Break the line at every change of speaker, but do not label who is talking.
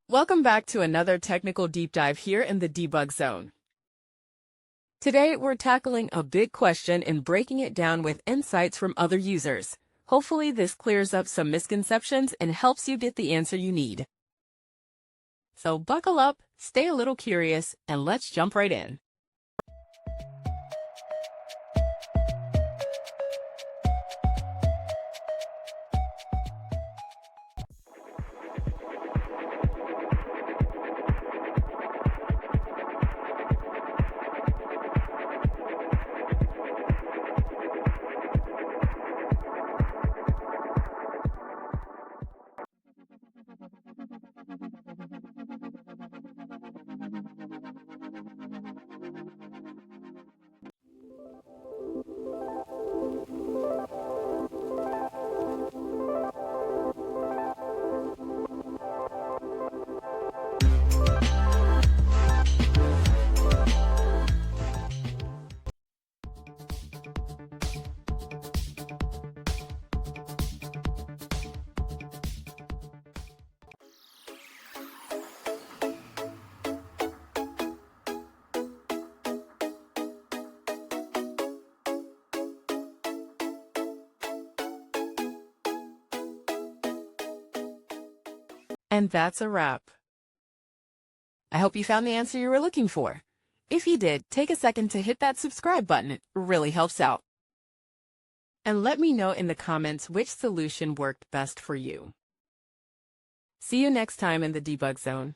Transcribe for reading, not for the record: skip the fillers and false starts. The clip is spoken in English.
Welcome back to another technical deep dive here in the debug zone. Today, we're tackling a big question and breaking it down with insights from other users. Hopefully, this clears up some misconceptions and helps you get the answer you need. So buckle up, stay a little curious, and let's jump right in. And that's a wrap. I hope you found the answer you were looking for. If you did, take a second to hit that subscribe button. It really helps out. And let me know in the comments which solution worked best for you. See you next time in the debug zone.